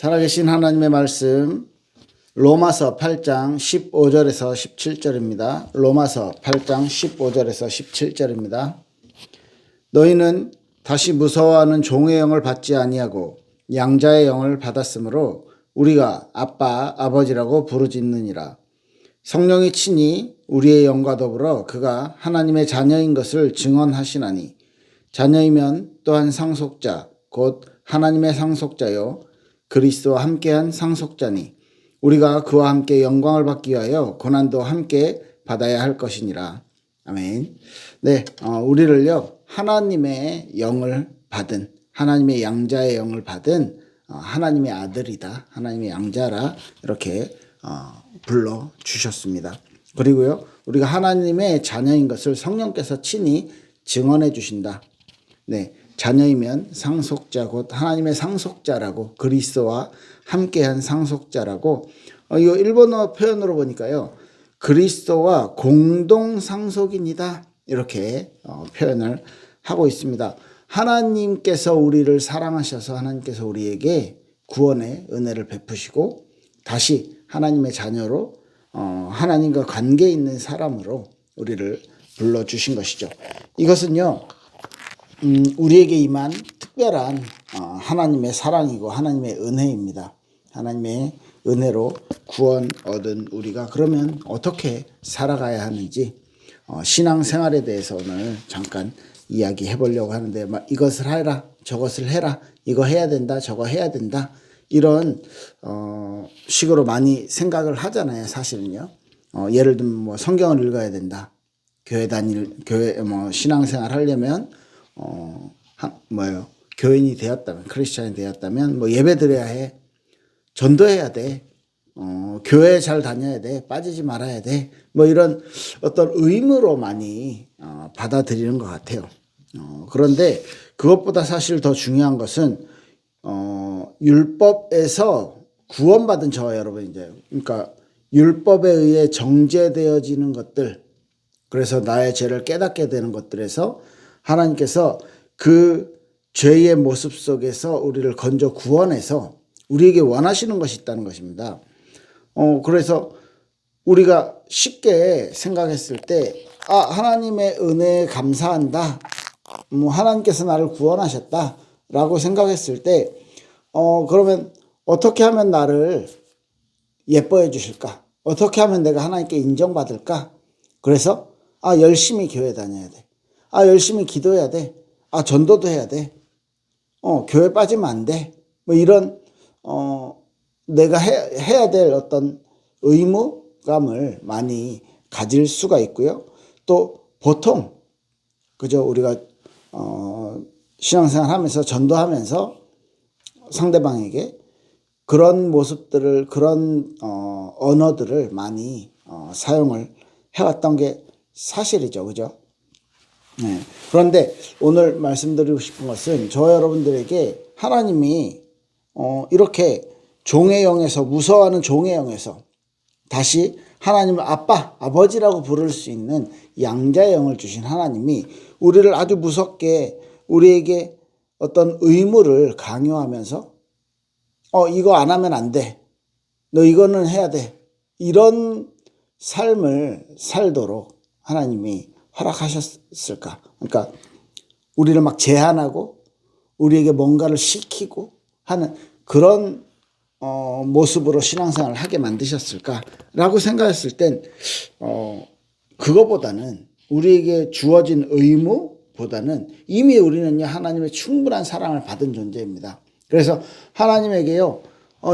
살아계신 하나님의 말씀 로마서 8장 15절에서 17절입니다. 로마서 8장 15절에서 17절입니다. 너희는 다시 무서워하는 종의 영을 받지 아니하고 양자의 영을 받았으므로 우리가 아빠 아버지라고 부르짖느니라. 성령이 친히 우리의 영과 더불어 그가 하나님의 자녀인 것을 증언하시나니 자녀이면 또한 상속자 곧 하나님의 상속자요 그리스도와 함께한 상속자니 우리가 그와 함께 영광을 받기 위하여 고난도 함께 받아야 할 것이니라. 아멘. 네, 우리를요 하나님의 영을 받은 하나님의 양자의 영을 받은 하나님의 아들이다, 하나님의 양자라 이렇게 불러 주셨습니다. 그리고요 우리가 하나님의 자녀인 것을 성령께서 친히 증언해 주신다. 네, 자녀이면 상속자 곧 하나님의 상속자라고 그리스도와 함께한 상속자라고 이 일본어 표현으로 보니까요 그리스도와 공동 상속인이다 이렇게 표현을 하고 있습니다. 하나님께서 우리를 사랑하셔서 하나님께서 우리에게 구원의 은혜를 베푸시고 다시 하나님의 자녀로 하나님과 관계 있는 사람으로 우리를 불러주신 것이죠. 이것은요 우리에게 임한 특별한 하나님의 사랑이고 하나님의 은혜입니다. 하나님의 은혜로 구원 얻은 우리가 그러면 어떻게 살아가야 하는지 신앙생활에 대해서 오늘 잠깐 이야기해 보려고 하는데 이것을 해라 저것을 해라 이거 해야 된다 저거 해야 된다 이런 식으로 많이 생각을 하잖아요. 사실은요 예를 들면 뭐 성경을 읽어야 된다, 교회 신앙생활 하려면 교인이 되었다면 크리스찬이 되었다면 뭐 예배 드려야 해, 전도해야 돼, 교회 잘 다녀야 돼, 빠지지 말아야 돼, 뭐 이런 어떤 의무로 많이 받아들이는 것 같아요. 그런데 그것보다 사실 더 중요한 것은 율법에서 구원받은 저와 여러분 이제 그러니까 율법에 의해 정죄되어지는 것들, 그래서 나의 죄를 깨닫게 되는 것들에서 하나님께서 그 죄의 모습 속에서 우리를 건져 구원해서 우리에게 원하시는 것이 있다는 것입니다. 그래서 우리가 쉽게 생각했을 때 하나님의 은혜에 감사한다, 하나님께서 나를 구원하셨다라고 생각했을 때 그러면 어떻게 하면 나를 예뻐해 주실까? 어떻게 하면 내가 하나님께 인정받을까? 그래서 열심히 교회 다녀야 돼. 열심히 기도해야 돼. 전도도 해야 돼. 교회 빠지면 안 돼. 뭐 이런 내가 해야 될 어떤 의무감을 많이 가질 수가 있고요. 또 보통 그죠 우리가 신앙생활 하면서 전도하면서 상대방에게 그런 모습들을 그런 언어들을 많이 사용을 해왔던 게 사실이죠. 그죠? 네. 그런데 오늘 말씀드리고 싶은 것은 저 여러분들에게 하나님이 이렇게 종의 영에서 무서워하는 종의 영에서 다시 하나님을 아빠 아버지라고 부를 수 있는 양자의 영을 주신 하나님이 우리를 아주 무섭게 우리에게 어떤 의무를 강요하면서 이거 안 하면 안 돼, 너 이거는 해야 돼, 이런 삶을 살도록 하나님이 허락하셨을까? 그러니까 우리를 막 제한하고 우리에게 뭔가를 시키고 하는 그런 모습으로 신앙생활을 하게 만드셨을까라고 생각했을 땐 그거보다는 우리에게 주어진 의무보다는 이미 우리는요 하나님의 충분한 사랑을 받은 존재입니다. 그래서 하나님에게요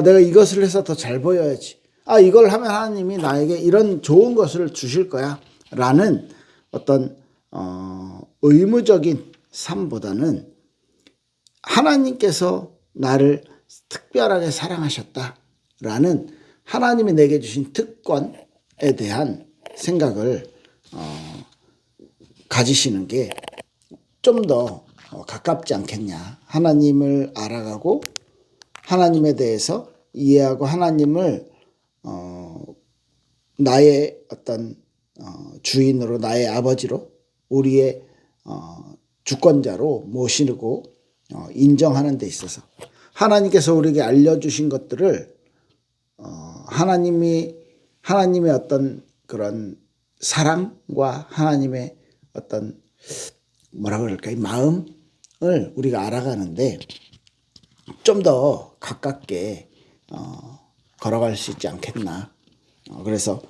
내가 이것을 해서 더 잘 보여야지, 이걸 하면 하나님이 나에게 이런 좋은 것을 주실 거야 라는 어떤 의무적인 삶보다는 하나님께서 나를 특별하게 사랑하셨다라는 하나님이 내게 주신 특권에 대한 생각을 가지시는 게 좀 더 가깝지 않겠냐. 하나님을 알아가고 하나님에 대해서 이해하고 하나님을 나의 어떤 주인으로, 나의 아버지로, 우리의 주권자로 모시고 인정하는 데 있어서 하나님께서 우리에게 알려주신 것들을 하나님의 어떤 그런 사랑과 하나님의 어떤 뭐라 그럴까, 이 마음을 우리가 알아가는데 좀 더 가깝게 걸어갈 수 있지 않겠나. 그래서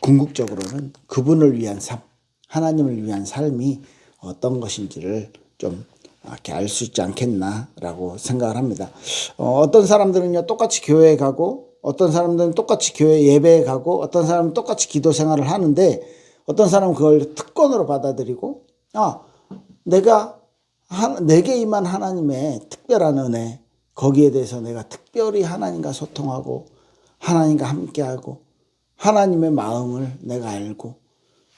궁극적으로는 그분을 위한 삶, 하나님을 위한 삶이 어떤 것인지를 좀 이렇게 알 수 있지 않겠나라고 생각을 합니다. 어떤 사람들은요 똑같이 교회에 가고, 어떤 사람들은 똑같이 교회 예배에 가고, 어떤 사람은 똑같이 기도 생활을 하는데, 어떤 사람은 그걸 특권으로 받아들이고, 내게 임한 하나님의 특별한 은혜, 거기에 대해서 내가 특별히 하나님과 소통하고 하나님과 함께하고 하나님의 마음을 내가 알고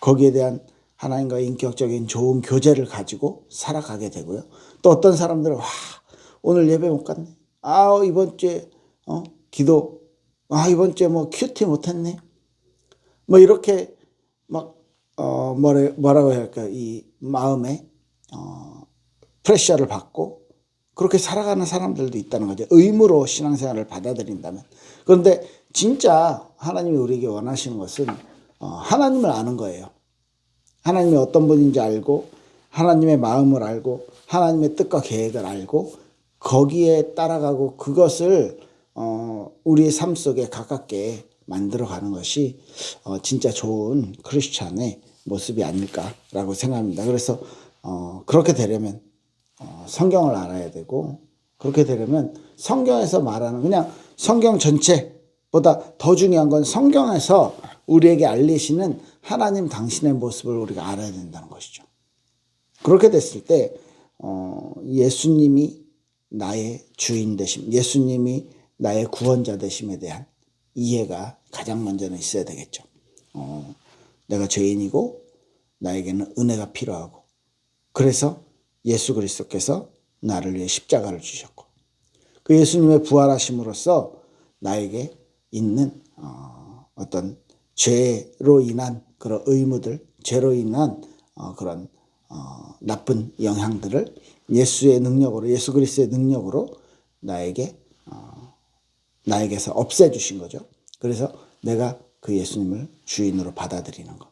거기에 대한 하나님과 인격적인 좋은 교제를 가지고 살아가게 되고요. 또 어떤 사람들은 오늘 예배 못 갔네. 이번 주에 기도 이번 주에 뭐 큐티 못했네. 뭐 이렇게 막 뭐라고 해야 할까, 이 마음에 프레셔를 받고 그렇게 살아가는 사람들도 있다는 거죠. 의무로 신앙생활을 받아들인다면. 그런데 진짜 하나님이 우리에게 원하시는 것은 하나님을 아는 거예요. 하나님이 어떤 분인지 알고, 하나님의 마음을 알고, 하나님의 뜻과 계획을 알고, 거기에 따라가고 그것을 우리의 삶 속에 가깝게 만들어가는 것이 진짜 좋은 크리스찬의 모습이 아닐까라고 생각합니다. 그래서 그렇게 되려면 성경을 알아야 되고, 그렇게 되려면 성경에서 말하는, 그냥 성경 전체보다 더 중요한 건 성경에서 우리에게 알리시는 하나님 당신의 모습을 우리가 알아야 된다는 것이죠. 그렇게 됐을 때 예수님이 나의 주인 되심, 예수님이 나의 구원자 되심에 대한 이해가 가장 먼저는 있어야 되겠죠. 내가 죄인이고 나에게는 은혜가 필요하고, 그래서 예수 그리스도께서 나를 위해 십자가를 주셨고, 그 예수님의 부활하심으로써 나에게 있는 어떤 죄로 인한 그런 의무들, 죄로 인한 그런 나쁜 영향들을 예수의 능력으로, 예수 그리스도의 능력으로 나에게서 없애주신 거죠. 그래서 내가 그 예수님을 주인으로 받아들이는 것,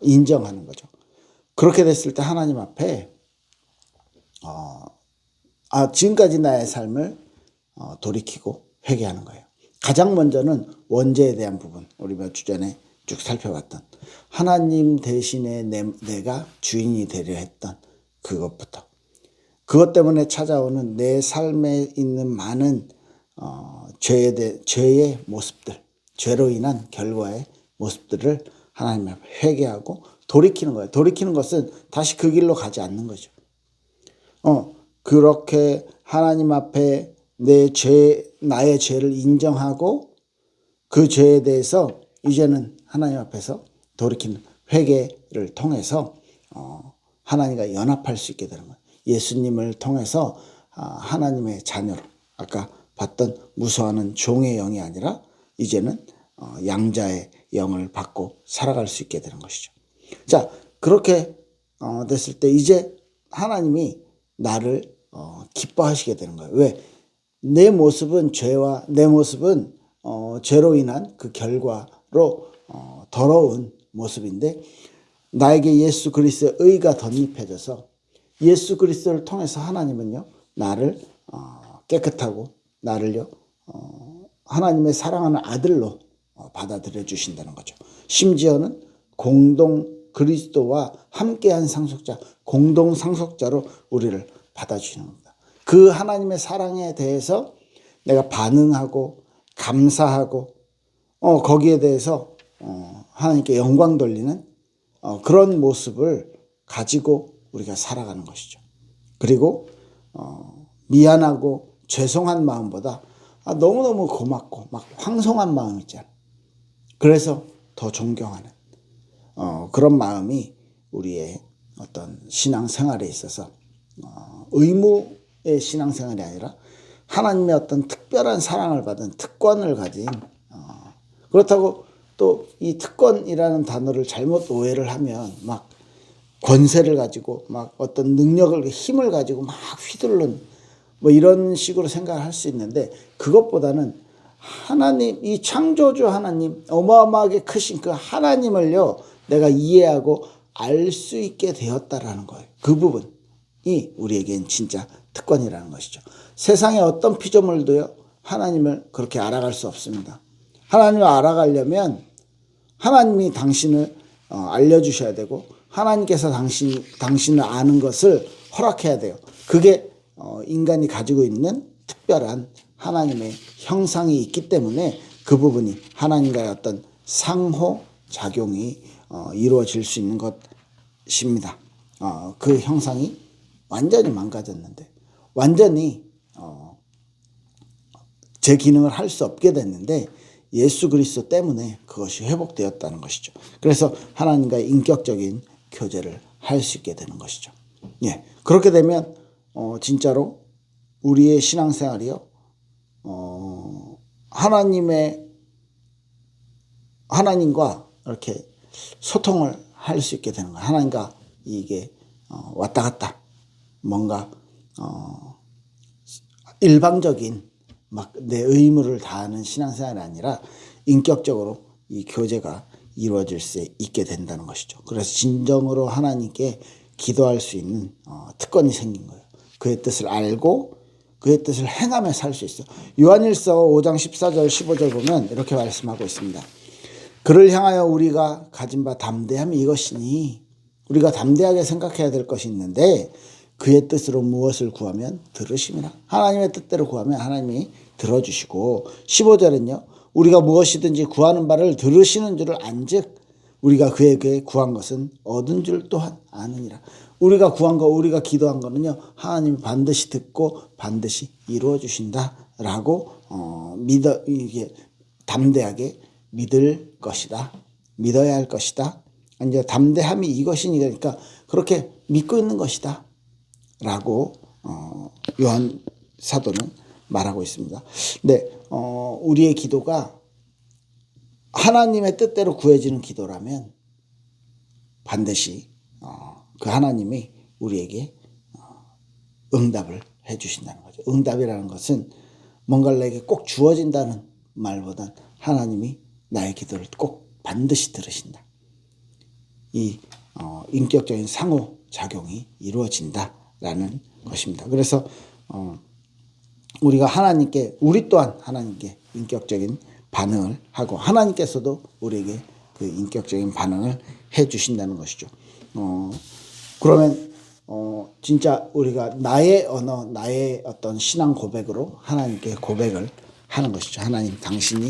인정하는 거죠. 그렇게 됐을 때 하나님 앞에 지금까지 나의 삶을 돌이키고 회개하는 거예요. 가장 먼저는 원죄에 대한 부분, 우리 몇 주 전에 쭉 살펴봤던 하나님 대신에 내가 주인이 되려 했던 그것부터, 그것 때문에 찾아오는 내 삶에 있는 많은 죄의 모습들, 죄로 인한 결과의 모습들을 하나님 앞에 회개하고 돌이키는 거예요. 돌이키는 것은 다시 그 길로 가지 않는 거죠. 그렇게 하나님 앞에 나의 죄를 인정하고 그 죄에 대해서 이제는 하나님 앞에서 돌이키는 회개를 통해서 하나님과 연합할 수 있게 되는 거예요. 예수님을 통해서 하나님의 자녀로, 아까 봤던 무서워하는 종의 영이 아니라 이제는 양자의 영을 받고 살아갈 수 있게 되는 것이죠. 자, 그렇게 됐을 때 이제 하나님이 나를 기뻐하시게 되는 거예요. 왜? 내 모습은 죄와 내 모습은 죄로 인한 그 결과로 더러운 모습인데, 나에게 예수 그리스도의 의가 덧입혀져서 예수 그리스도를 통해서 하나님은요 나를 깨끗하고 나를요 하나님의 사랑하는 아들로 받아들여 주신다는 거죠. 심지어는 공동 그리스도와 함께한 상속자, 공동 상속자로 우리를 받아주시는 겁니다. 그 하나님의 사랑에 대해서 내가 반응하고 감사하고 거기에 대해서 하나님께 영광 돌리는 그런 모습을 가지고 우리가 살아가는 것이죠. 그리고 미안하고 죄송한 마음보다 너무너무 고맙고 막 황송한 마음 있잖아요. 그래서 더 존경하는 그런 마음이 우리의 어떤 신앙생활에 있어서 의무의 신앙생활이 아니라 하나님의 어떤 특별한 사랑을 받은 특권을 가진, 그렇다고 또 이 특권이라는 단어를 잘못 오해를 하면 막 권세를 가지고 막 어떤 능력을, 힘을 가지고 막 휘두르는 뭐 이런 식으로 생각을 할 수 있는데, 그것보다는 하나님, 이 창조주 하나님, 어마어마하게 크신 그 하나님을요 내가 이해하고 알 수 있게 되었다라는 거예요. 그 부분이 우리에겐 진짜 특권이라는 것이죠. 세상의 어떤 피조물도요 하나님을 그렇게 알아갈 수 없습니다. 하나님을 알아가려면 하나님이 당신을 알려주셔야 되고, 하나님께서 당신을 아는 것을 허락해야 돼요. 그게 인간이 가지고 있는 특별한 하나님의 형상이 있기 때문에 그 부분이 하나님과의 어떤 상호작용이 이루어질 수 있는 것입니다. 그 형상이 완전히 망가졌는데, 완전히 제 기능을 할 수 없게 됐는데 예수 그리스도 때문에 그것이 회복되었다는 것이죠. 그래서 하나님과의 인격적인 교제를 할 수 있게 되는 것이죠. 예, 그렇게 되면 진짜로 우리의 신앙생활이요 하나님과 이렇게 소통을 할 수 있게 되는 거예요. 하나님과 이게 왔다 갔다 뭔가 일방적인 막 내 의무를 다하는 신앙생활이 아니라 인격적으로 이 교제가 이루어질 수 있게 된다는 것이죠. 그래서 진정으로 하나님께 기도할 수 있는 특권이 생긴 거예요. 그의 뜻을 알고 그의 뜻을 행하며 살 수 있어요. 요한일서 5장 14절 15절 보면 이렇게 말씀하고 있습니다. 그를 향하여 우리가 가진 바 담대함이 이것이니, 우리가 담대하게 생각해야 될 것이 있는데 그의 뜻으로 무엇을 구하면 들으심이라. 하나님의 뜻대로 구하면 하나님이 들어주시고, 15절은요 우리가 무엇이든지 구하는 바를 들으시는 줄을 안즉 우리가 그에게 구한 것은 얻은 줄 또한 아느니라. 우리가 구한 거, 우리가 기도한 거는요 하나님이 반드시 듣고 반드시 이루어 주신다라고 이게 담대하게 믿을 것이다, 믿어야 할 것이다. 이제 담대함이 이것이니, 그러니까 그렇게 믿고 있는 것이다 라고 요한 사도는 말하고 있습니다. 근데 우리의 기도가 하나님의 뜻대로 구해지는 기도라면 반드시 그 하나님이 우리에게 응답을 해 주신다는 거죠. 응답이라는 것은 뭔가를 내게 꼭 주어진다는 말보단 하나님이 나의 기도를 꼭 반드시 들으신다. 이 인격적인 상호작용이 이루어진다라는 것입니다. 그래서 우리가 우리 또한 하나님께 인격적인 반응을 하고 하나님께서도 우리에게 그 인격적인 반응을 해 주신다는 것이죠. 그러면 진짜 우리가 나의 언어, 나의 어떤 신앙 고백으로 하나님께 고백을 하는 것이죠. 하나님, 당신이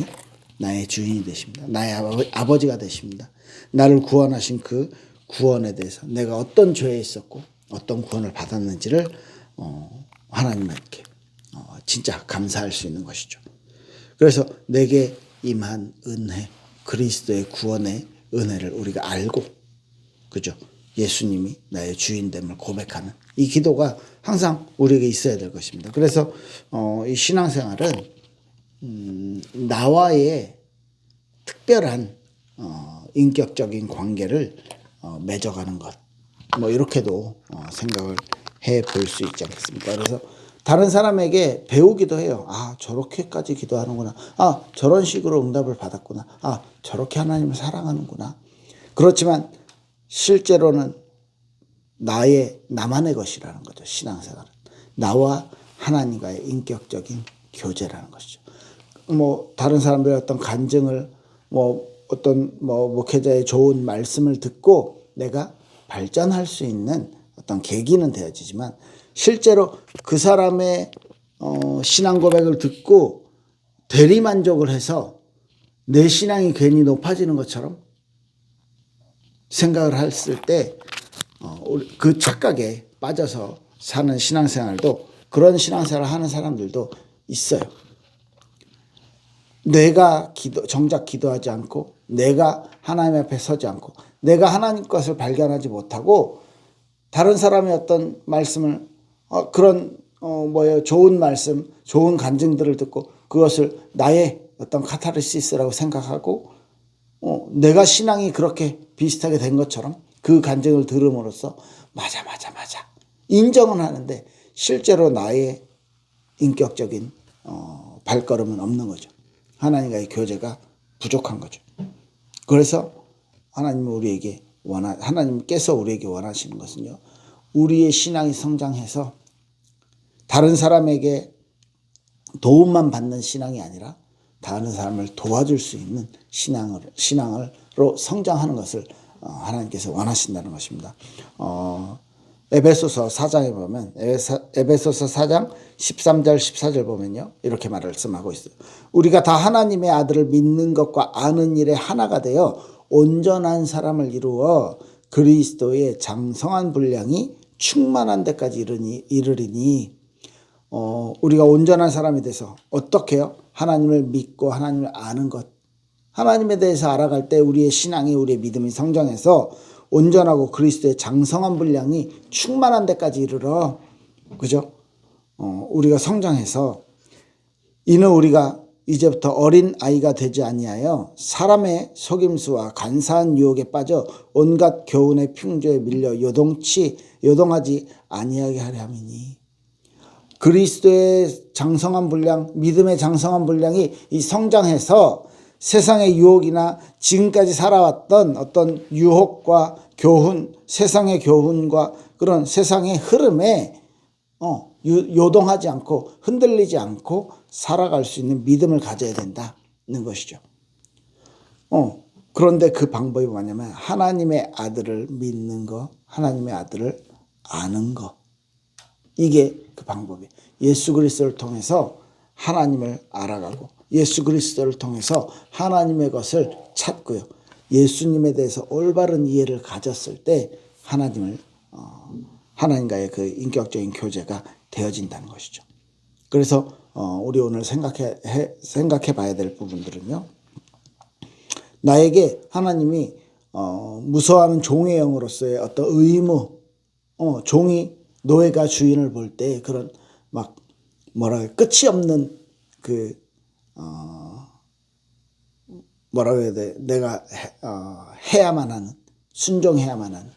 나의 주인이 되십니다. 나의 아버지가 되십니다. 나를 구원하신 그 구원에 대해서 내가 어떤 죄에 있었고 어떤 구원을 받았는지를 하나님께 진짜 감사할 수 있는 것이죠. 그래서 내게 임한 은혜, 그리스도의 구원의 은혜를 우리가 알고, 그죠? 예수님이 나의 주인됨을 고백하는 이 기도가 항상 우리에게 있어야 될 것입니다. 그래서 이 신앙생활은 나와의 특별한 인격적인 관계를 맺어가는 것, 뭐 이렇게도 생각을 해 볼 수 있지 않겠습니까? 그래서 다른 사람에게 배우기도 해요. 아, 저렇게까지 기도하는구나. 아, 저런 식으로 응답을 받았구나. 아, 저렇게 하나님을 사랑하는구나. 그렇지만 실제로는 나만의 것이라는 거죠. 신앙생활은 나와 하나님과의 인격적인 교제라는 것이죠. 뭐 다른 사람들의 어떤 간증을, 어떤 목회자의 좋은 말씀을 듣고 내가 발전할 수 있는 어떤 계기는 되어지지만, 실제로 그 사람의 신앙 고백을 듣고 대리만족을 해서 내 신앙이 괜히 높아지는 것처럼 생각을 했을 때 그 착각에 빠져서 사는 신앙생활도, 그런 신앙생활을 하는 사람들도 있어요. 내가 정작 기도하지 않고, 내가 하나님 앞에 서지 않고, 내가 하나님 것을 발견하지 못하고 다른 사람의 어떤 말씀을 그런 좋은 말씀, 좋은 간증들을 듣고 그것을 나의 어떤 카타르시스라고 생각하고 내가 신앙이 그렇게 비슷하게 된 것처럼 그 간증을 들음으로써 맞아 인정은 하는데 실제로 나의 인격적인 발걸음은 없는 거죠. 하나님과의 교제가 부족한 거죠. 그래서 하나님께서 우리에게 원하시는 것은요, 우리의 신앙이 성장해서 다른 사람에게 도움만 받는 신앙이 아니라 다른 사람을 도와줄 수 있는 신앙으로 성장하는 것을 하나님께서 원하신다는 것입니다. 에베소서 4장에 보면 에베소서 4장 13절 14절 보면요, 이렇게 말씀하고 있어요. 우리가 다 하나님의 아들을 믿는 것과 아는 일에 하나가 되어 온전한 사람을 이루어 그리스도의 장성한 분량이 충만한 데까지 이르리니, 우리가 온전한 사람이 돼서 어떻게 해요? 하나님을 믿고 하나님을 아는 것, 하나님에 대해서 알아갈 때 우리의 신앙이, 우리의 믿음이 성장해서 온전하고 그리스도의 장성한 분량이 충만한 데까지 이르러, 그죠? 우리가 성장해서, 이는 우리가 이제부터 어린 아이가 되지 아니하여 사람의 속임수와 간사한 유혹에 빠져 온갖 교훈의 풍조에 밀려 요동하지 아니하게 하려 함이니. 그리스도의 장성한 분량, 믿음의 장성한 분량이 이 성장해서 세상의 유혹이나 지금까지 살아왔던 어떤 유혹과 교훈, 세상의 교훈과 그런 세상의 흐름에 요동하지 않고 흔들리지 않고 살아갈 수 있는 믿음을 가져야 된다는 것이죠. 그런데 그 방법이 뭐냐면 하나님의 아들을 믿는 거, 하나님의 아들을 아는 거. 이게 그 방법이에요. 예수 그리스도를 통해서 하나님을 알아가고 예수 그리스도를 통해서 하나님의 것을 찾고요. 예수님에 대해서 올바른 이해를 가졌을 때 하나님과의 그 인격적인 교제가 되어진다는 것이죠. 그래서 우리 오늘 생각해 봐야 될 부분들은요, 나에게 하나님이 무서워하는 종의 영으로서의 어떤 의무, 종이 노예가 주인을 볼 때 그런 막 끝이 없는 그 뭐라고 해야 돼? 내가 해야만 하는, 순종해야만 하는,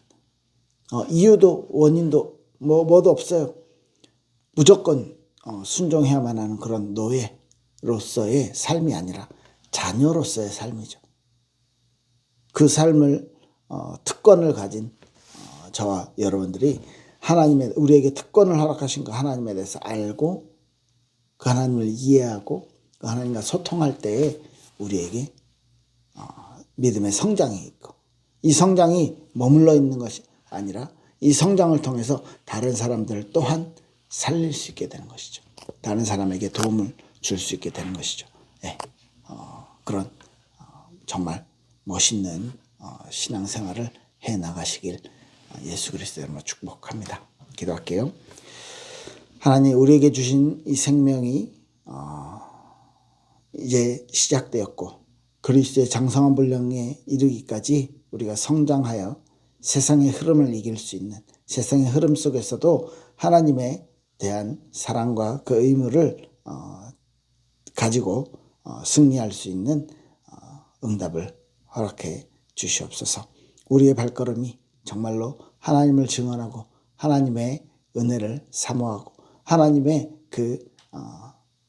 이유도 원인도 뭐도 없어요. 무조건 순종해야만 하는 그런 노예로서의 삶이 아니라 자녀로서의 삶이죠. 그 삶을 특권을 가진 저와 여러분들이 우리에게 특권을 허락하신 그 하나님에 대해서 알고 그 하나님을 이해하고 그 하나님과 소통할 때에 우리에게 믿음의 성장이 있고, 이 성장이 머물러 있는 것이 아니라 이 성장을 통해서 다른 사람들을 또한 살릴 수 있게 되는 것이죠. 다른 사람에게 도움을 줄 수 있게 되는 것이죠. 네. 그런 정말 멋있는 신앙생활을 해나가시길 예수 그리스도 이름으로 축복합니다. 기도할게요. 하나님, 우리에게 주신 이 생명이 이제 시작되었고 그리스도의 장성한 분량에 이르기까지 우리가 성장하여 세상의 흐름을 이길 수 있는, 세상의 흐름 속에서도 하나님에 대한 사랑과 그 의무를 가지고 승리할 수 있는 응답을 허락해 주시옵소서. 우리의 발걸음이 정말로 하나님을 증언하고 하나님의 은혜를 사모하고 하나님의 그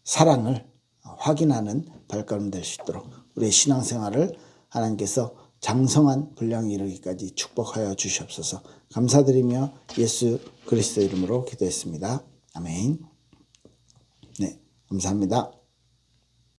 사랑을 확인하는 발걸음 될 수 있도록 우리의 신앙생활을 하나님께서 장성한 분량에 이르기까지 축복하여 주시옵소서. 감사드리며 예수 그리스도 이름으로 기도했습니다. 아멘. 네, 감사합니다.